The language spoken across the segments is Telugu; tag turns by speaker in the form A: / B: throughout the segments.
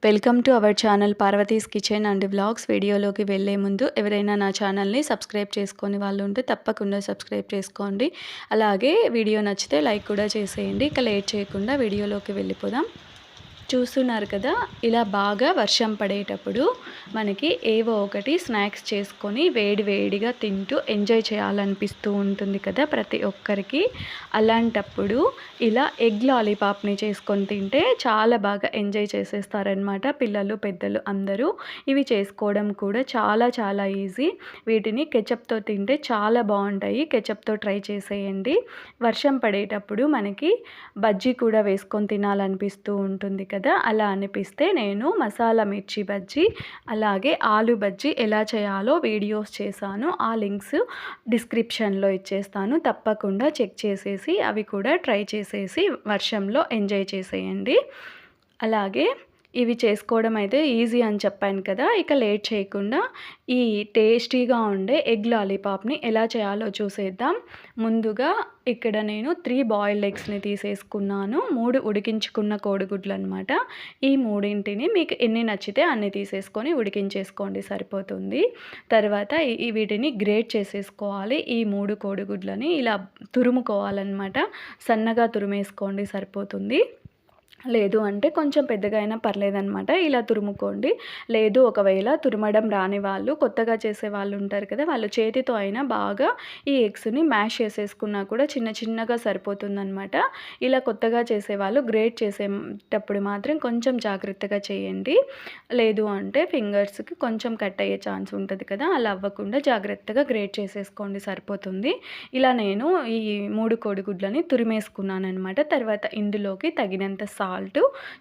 A: Welcome to our channel Parvati's kitchen and vlogs. వీడియోలోకి వెళ్ళే ముందు ఎవరైనా నా ఛానల్ని సబ్స్క్రైబ్ చేసుకొని వాళ్ళు ఉంటే తప్పకుండా సబ్స్క్రైబ్ చేసుకోండి. అలాగే వీడియో నచ్చితే లైక్ కూడా చేసేయండి. ఇక లేట్ చేయకుండా వీడియోలోకి వెళ్ళిపోదాం. చూస్తున్నారు కదా, ఇలా బాగా వర్షం పడేటప్పుడు మనకి ఏవో ఒకటి స్నాక్స్ చేసుకొని వేడి వేడిగా తింటూ ఎంజాయ్ చేయాలనిపిస్తూ ఉంటుంది కదా ప్రతి ఒక్కరికి. అలాంటప్పుడు ఇలా ఎగ్ లాలీపాప్ని చేసుకొని తింటే చాలా బాగా ఎంజాయ్ చేసేస్తారనమాట పిల్లలు పెద్దలు అందరూ. ఇవి చేసుకోవడం కూడా చాలా చాలా ఈజీ. వీటిని కెచప్తో తింటే చాలా బాగుంటాయి. కెచప్తో ట్రై చేసేయండి. వర్షం పడేటప్పుడు మనకి బజ్జీ కూడా వేసుకొని తినాలనిపిస్తూ ఉంటుంది కదా. అలా అనిపిస్తే నేను మసాలా మిర్చి బజ్జీ అలాగే ఆలు బజ్జీ ఎలా చేయాలో వీడియోస్ చేశాను. ఆ లింక్స్ డిస్క్రిప్షన్లో ఇచ్చేస్తాను. తప్పకుండా చెక్ చేసేసి అవి కూడా ట్రై చేసేసి వర్షంలో ఎంజాయ్ చేసేయండి. అలాగే ఇవి చేసుకోవడం అయితే ఈజీ అని చెప్పాను కదా. ఇక లేట్ చేయకుండా ఈ టేస్టీగా ఉండే ఎగ్ లాలీపాప్ని ఎలా చేయాలో చూసేద్దాం. ముందుగా ఇక్కడ నేను 3 బాయిల్డ్ ఎగ్స్ని తీసేసుకున్నాను. 3 ఉడికించుకున్న కోడిగుడ్లు అనమాట. ఈ మూడింటిని మీకు ఎన్ని నచ్చితే అన్ని తీసేసుకొని ఉడికించేసుకోండి, సరిపోతుంది. తర్వాత వీటిని గ్రేట్ చేసేసుకోవాలి. ఈ 3 కోడిగుడ్లని ఇలా తురుముకోవాలన్నమాట. సన్నగా తురిమేసుకోండి, సరిపోతుంది. లేదు అంటే కొంచెం పెద్దగా అయినా పర్లేదనమాట. ఇలా తురుముకోండి. లేదు ఒకవేళ తురమడం రాని వాళ్ళు, కొత్తగా చేసే వాళ్ళు ఉంటారు కదా, వాళ్ళు చేతితో అయినా బాగా ఈ ఎగ్స్ని మ్యాష్ చేసేసుకున్నా కూడా చిన్న చిన్నగా సరిపోతుందనమాట. ఇలా కొత్తగా చేసేవాళ్ళు గ్రేట్ చేసేటప్పుడు మాత్రం కొంచెం జాగ్రత్తగా చేయండి. లేదు అంటే ఫింగర్స్కి కొంచెం కట్ అయ్యే ఛాన్స్ ఉంటుంది కదా, అలా అవ్వకుండా జాగ్రత్తగా గ్రేట్ చేసేసుకోండి, సరిపోతుంది. ఇలా నేను ఈ 3 కోడిగుడ్లని తురిమేసుకున్నాను అనమాట. తర్వాత ఇందులోకి తగినంత సాల్ట్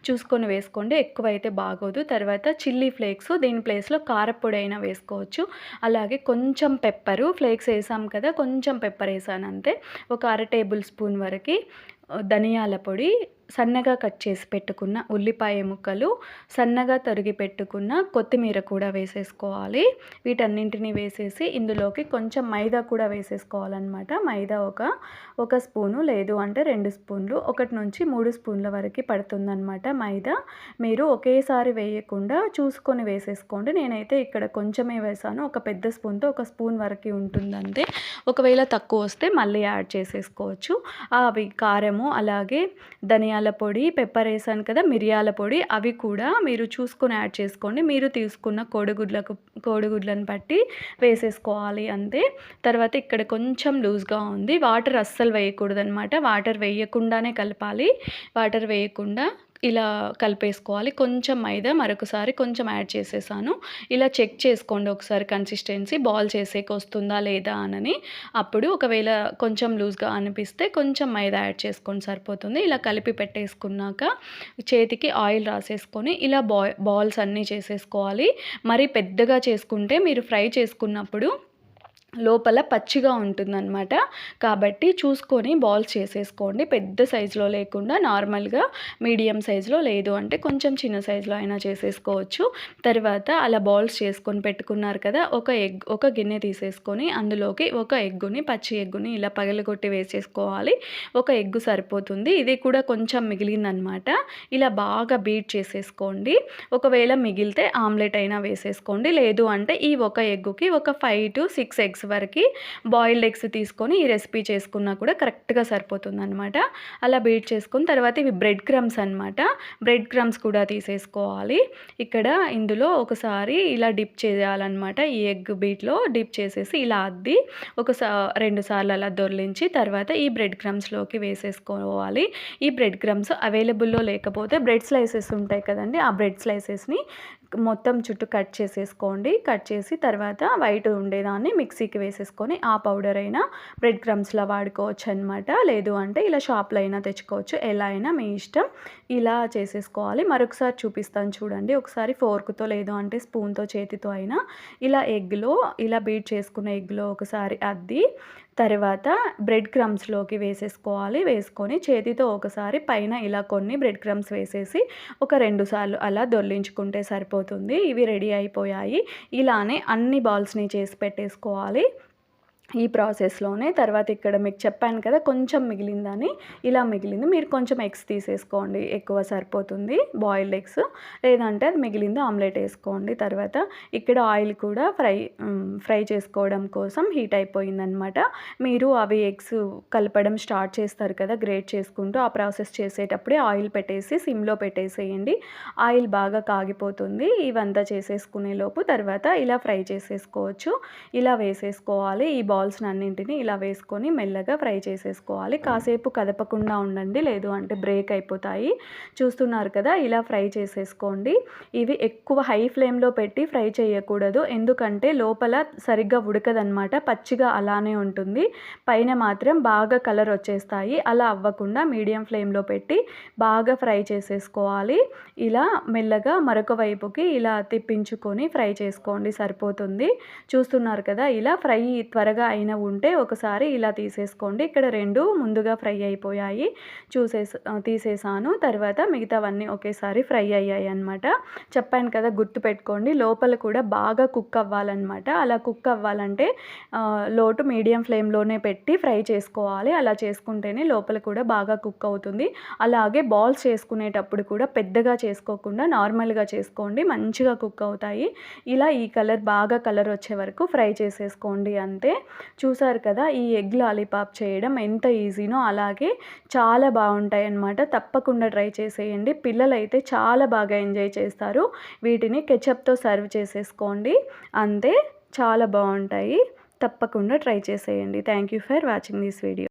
A: చూసుకొని వేసుకోండి, ఎక్కువైతే బాగోదు. తర్వాత చిల్లీ ఫ్లేక్స్, దీని ప్లేస్లో కారపొడి అయినా వేసుకోవచ్చు. అలాగే కొంచెం పెప్పరు, ఫ్లేక్స్ వేసాం కదా, కొంచెం పెప్పర్ వేసాను అంతే. ఒక 1/2 టేబుల్ స్పూన్ వరకు ధనియాల పొడి, సన్నగా కట్ చేసి పెట్టుకున్న ఉల్లిపాయ ముక్కలు, సన్నగా తరిగి పెట్టుకున్న కొత్తిమీర కూడా వేసేసుకోవాలి. వీటన్నింటినీ వేసేసి ఇందులోకి కొంచెం మైదా కూడా వేసేసుకోవాలన్నమాట. మైదా ఒక స్పూను, లేదు అంటే 2 స్పూన్లు, 1 నుంచి 3 స్పూన్ల వరకు పడుతుందన్నమాట మైదా. మీరు ఒకేసారి వేయకుండా చూసుకొని వేసేసుకోండి. నేనైతే ఇక్కడ కొంచెమే వేసాను. ఒక పెద్ద స్పూన్తో 1 స్పూన్ వరకు ఉంటుందంతే. ఒకవేళ తక్కువ వస్తే మళ్ళీ యాడ్ చేసేసుకోవచ్చు. అవి కారము, అలాగే ధనియాల పొడి, పెప్పర్ వేసాను కదా, మిరియాల పొడి, అవి కూడా మీరు చూసుకొని యాడ్ చేసుకోండి. మీరు తీసుకున్న కోడిగుడ్లను బట్టి వేసేసుకోవాలి అంతే. తర్వాత ఇక్కడ కొంచెం లూజ్గా ఉంది. వాటర్ అస్సలు వేయకూడదు అనమాట. వాటర్ వేయకుండానే కలపాలి. వాటర్ వేయకుండా ఇలా కలిపేసుకోవాలి. కొంచెం మైదా మరొకసారి కొంచెం యాడ్ చేసేసాను. ఇలా చెక్ చేసుకోండి ఒకసారి కన్సిస్టెన్సీ, బాల్ చేసేకి వస్తుందా లేదా అని. అప్పుడు ఒకవేళ కొంచెం లూజ్గా అనిపిస్తే కొంచెం మైదా యాడ్ చేసుకొని సరిపోతుంది. ఇలా కలిపి పెట్టేసుకున్నాక చేతికి ఆయిల్ రాసేసుకొని ఇలా బాల్స్ అన్నీ చేసేసుకోవాలి. మరి పెద్దగా చేసుకుంటే మీరు ఫ్రై చేసుకున్నప్పుడు లోపల పచ్చిగా ఉంటుందన్నమాట. కాబట్టి చూసుకొని బాల్స్ చేసేసుకోండి. పెద్ద సైజులో లేకుండా నార్మల్గా మీడియం సైజులో, లేదు అంటే కొంచెం చిన్న సైజులో అయినా చేసేసుకోవచ్చు. తర్వాత అలా బాల్స్ చేసుకొని పెట్టుకున్నారు కదా, ఒక గిన్నె తీసేసుకొని అందులోకి ఒక ఎగ్గుని, పచ్చి ఎగ్గుని ఇలా పగలగొట్టి వేసేసుకోవాలి. ఒక ఎగ్గు సరిపోతుంది. ఇది కూడా కొంచెం మిగిలిందనమాట. ఇలా బాగా బీట్ చేసేసుకోండి. ఒకవేళ మిగిలితే ఆమ్లెట్ అయినా వేసేసుకోండి. లేదు అంటే ఈ ఒక ఎగ్గుకి ఒక 5 to 6 ఎగ్స్ వరకు బాయిల్డ్ ఎగ్స్ తీసుకొని ఈ రెసిపీ చేసుకున్నా కూడా కరెక్ట్గా సరిపోతుంది అనమాట. అలా బీట్ చేసుకుని తర్వాత ఇవి బ్రెడ్ క్రమ్స్ అనమాట. బ్రెడ్ క్రమ్స్ కూడా తీసేసుకోవాలి. ఇక్కడ ఇందులో ఒకసారి ఇలా డిప్ చేయాలన్నమాట. ఈ ఎగ్ బీట్లో డిప్ చేసేసి ఇలా అద్ది 2 సార్లు అలా దొర్లించి తర్వాత ఈ బ్రెడ్ క్రమ్స్లోకి వేసేసుకోవాలి. ఈ బ్రెడ్ క్రమ్స్ అవైలబుల్లో లేకపోతే బ్రెడ్ స్లైసెస్ ఉంటాయి కదండి, ఆ బ్రెడ్ స్లైసెస్ని మొత్తం చుట్టూ కట్ చేసేసుకోండి. కట్ చేసి తర్వాత వైట్ ఉండేదాన్ని మిక్సీకి వేసేసుకొని ఆ పౌడర్ అయినా బ్రెడ్ క్రమ్స్లా వాడుకోవచ్చు అనమాట. లేదు అంటే ఇలా షాప్లో అయినా తెచ్చుకోవచ్చు. ఎలా అయినా మీ ఇష్టం. ఇలా చేసేసుకోవాలి. మరొకసారి చూపిస్తాను చూడండి. ఒకసారి ఫోర్క్తో లేదు అంటే స్పూన్తో, చేతితో అయినా ఇలా బీట్ చేసుకున్న ఎగ్లో ఒకసారి అద్ది తర్వాత బ్రెడ్ క్రమ్స్లోకి వేసేసుకోవాలి. వేసుకొని చేతితో ఒకసారి పైన ఇలా కొన్ని బ్రెడ్ క్రమ్స్ వేసేసి ఒక 2 సార్లు అలా దొర్లించుకుంటే సరిపోతుంది. ఇవి రెడీ అయిపోయాయి. ఇలానే అన్ని బాల్స్ని చేసి పెట్టేసుకోవాలి. ఈ ప్రాసెస్‌లోనే తర్వాత ఇక్కడ మీకు చెప్పాను కదా! కొంచెం మిగిలిందని. ఇలా మిగిలింది. మీరు కొంచెం ఎగ్స్ తీసేసుకోండి. ఎక్కువ సరిపోతుంది బాయిల్డ్ ఎగ్స్. లేదంటే అది మిగిలింది ఆమ్లెట్ ఏసుకోండి. తర్వాత ఇక్కడ ఆయిల్ కూడా ఫ్రై చేసుకోవడం కోసం హీట్ అయిపోయిందనమాట. మీరు అవి ఎగ్స్ కలపడం స్టార్ట్ చేస్తారు కదా! గ్రేట్ చేసుకుంటూ ఆ ప్రాసెస్ చేసేటప్పుడే ఆయిల్ పెట్టేసి సిమ్‌లో పెట్టేసేయండి. ఆయిల్ బాగా కాగిపోతుంది. ఇవంతా చేసేసుకునేలోపు తర్వాత ఇలా ఫ్రై చేసేసుకోవచ్చు. ఇలా వేసేసుకోవాలి. ఈ బాల్స్‌నన్నింటిని ఇలా వేసుకొని మెల్లగా ఫ్రై చేసేసుకోవాలి. కాసేపు కదపకుండా ఉండండి. లేదు అంటే బ్రేక్ అయిపోతాయి. చూస్తున్నారు కదా! ఇలా ఫ్రై చేసేసుకోండి. ఇవి ఎక్కువ హై ఫ్లేమ్‌లో పెట్టి ఫ్రై చేయకూడదు. ఎందుకంటే లోపల సరిగ్గా ఉడకదనమాట. పచ్చిగా అలానే ఉంటుంది. పైన మాత్రం బాగా కలర్ వచ్చేస్తాయి. అలా అవ్వకుండా మీడియం ఫ్లేమ్‌లో పెట్టి బాగా ఫ్రై చేసేసుకోవాలి. ఇలా మెల్లగా మరొక వైపుకి ఇలా తిప్పించుకొని ఫ్రై చేసుకోండి సరిపోతుంది. చూస్తున్నారు కదా! ఇలా ఫ్రై త్వరగా ఉంటే ఒకసారి ఇలా తీసేసుకోండి. ఇక్కడ 2 ముందుగా ఫ్రై అయిపోయాయి. తీసేసాను. తర్వాత మిగతావన్నీ ఒకేసారి ఫ్రై అయ్యాయన్నమాట. చెప్పాను కదా! గుర్తుపెట్టుకోండి. లోపల కూడా బాగా కుక్ అవ్వాలన్నమాట. అలా కుక్ అవ్వాలంటే లో టు మీడియం ఫ్లేమ్‌లోనే పెట్టి ఫ్రై చేసుకోవాలి. అలా చేసుకుంటేనే లోపల కూడా బాగా కుక్ అవుతుంది. అలాగే బాల్స్ చేసుకునేటప్పుడు కూడా పెద్దగా చేసుకోకుండా నార్మల్‌గా చేసుకోండి. మంచిగా కుక్ అవుతాయి. ఇలా ఈ బాగా కలర్ వచ్చే వరకు ఫ్రై చేసేసుకోండి అంతే. చూసారు కదా! ఈ ఎగ్ లాలీపాప్ చేయడం ఎంత ఈజీనో అలాగే చాలా బావుంటాయన్నమాట. తప్పకుండా ట్రై చేసేయండి. పిల్లలైతే చాలా బాగా ఎంజాయ్ చేస్తారు. వీటిని కెచప్‌తో సర్వ్ చేసేసుకోండి. అంతే చాలా బావుంటాయి. తప్పకుండా ట్రై చేసేయండి. Thank you for watching this video.